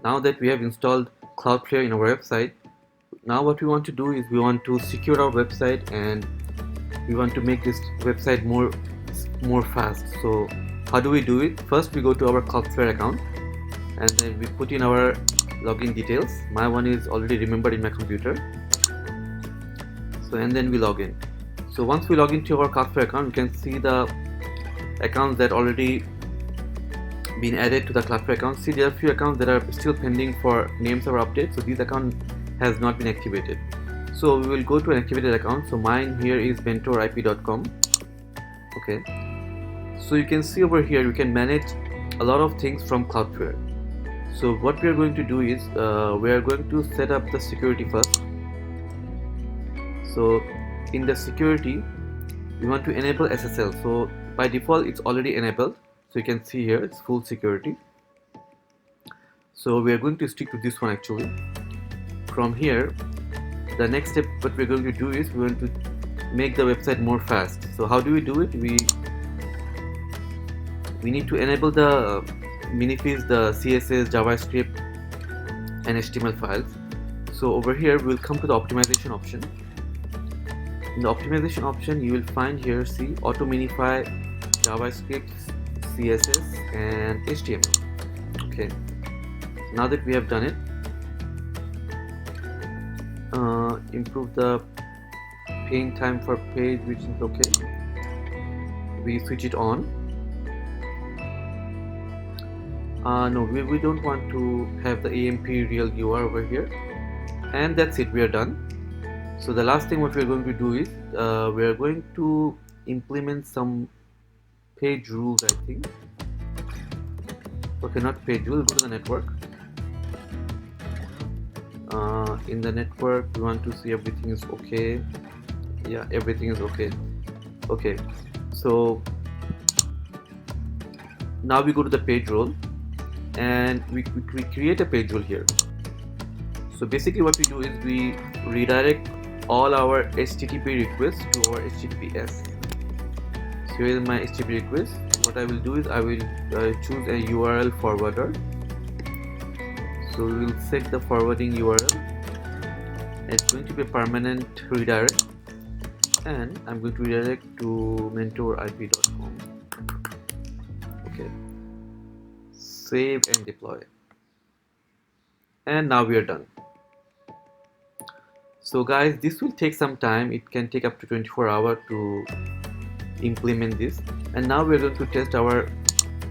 Now that we have installed Cloudflare in our website, now what we want to do is we want to secure our website and we want to make this website more fast. So how do we do it? First we go to our Cloudflare account and then we put in our login details. My one is already remembered in my computer. So and then we log in. So once we log into our Cloudflare account, we can see the accounts that already been added to the Cloudflare account. See, there are a few accounts that are still pending for name server update. So this account has not been activated. So we will go to an activated account. So mine here is mentorip.com. Okay. So you can see over here, you can manage a lot of things from Cloudflare. So what we are going to do is we are going to set up the security first. So in the security, we want to enable SSL. So by default, it's already enabled. So you can see here, it's full security. So we are going to stick to this one actually. From here, the next step, what we're going to do is we're going to make the website more fast. So how do we do it? We need to enable the minifies, the CSS, JavaScript, and HTML files. So over here, we'll come to the optimization option. In the optimization option, you will find here, see, auto minify, JavaScript, CSS, and HTML. Okay. Now that we have done it, improve the paying time for page, which is okay. We switch it on. No, we don't want to have the AMP real UR over here. And that's it, we are done. So the last thing what we're going to do is we are going to implement some page rules, I think. Okay, not page rules, go to the network. In the network, we want to see everything is okay. Yeah, everything is okay. Okay, so now we go to the page role and we create a page role here. So basically what we do is we redirect all our HTTP requests to our HTTPS. So here is my HTTP request. What I will do is I will choose a URL forwarder. So we will set the forwarding URL. It's going to be a permanent redirect, and I'm going to redirect to mentorip.com. Okay. Save and deploy. And now we are done. So guys, this will take some time. It can take up to 24 hours to implement this. And now we're going to test our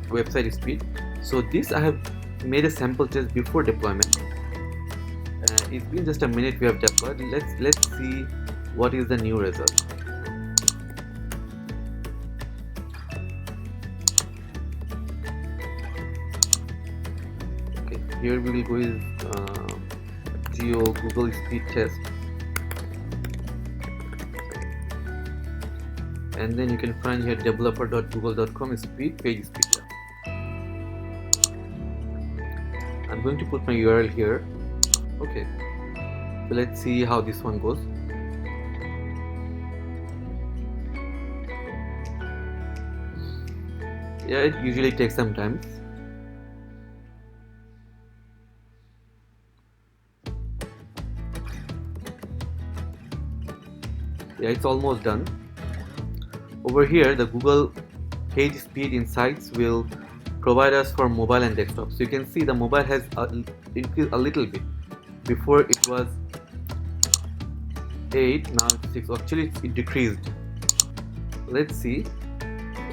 website speed. So this I have made a sample test before deployment. It's been just a minute we have deployed. Let's see what is the new result. Okay, here we will go with Google speed test, and then you can find here developer.google.com speed, page speed. I'm going to put my URL here. Okay, so let's see how this one goes. Yeah, it usually takes some time. Yeah, it's almost done. Over here, the Google page speed insights will provide us for mobile and desktop. So you can see the mobile has increased a little bit. Before it was 8, now it's 6. Actually, it decreased. Let's see.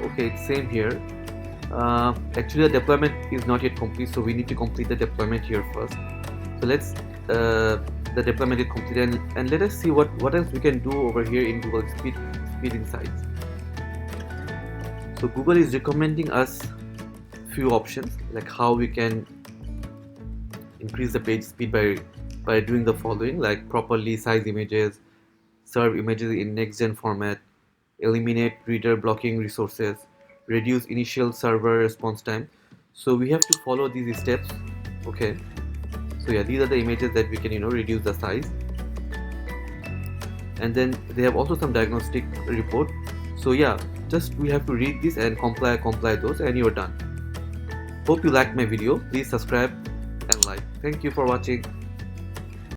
Okay, it's same here. Actually, the deployment is not yet complete, so we need to complete the deployment here first. So let's the deployment is completed, and let us see what else we can do over here in Google Speed Insights. So Google is recommending us few options, like how we can increase the page speed by doing the following, like properly size images, serve images in next-gen format, eliminate reader blocking resources, reduce initial server response time. So we have to follow these steps. Okay, so yeah, these are the images that we can reduce the size. And then they have also some diagnostic report. So yeah, just we have to read this and comply those, and you're done. Hope you liked my video. Please subscribe and like. life. Thank you for watching.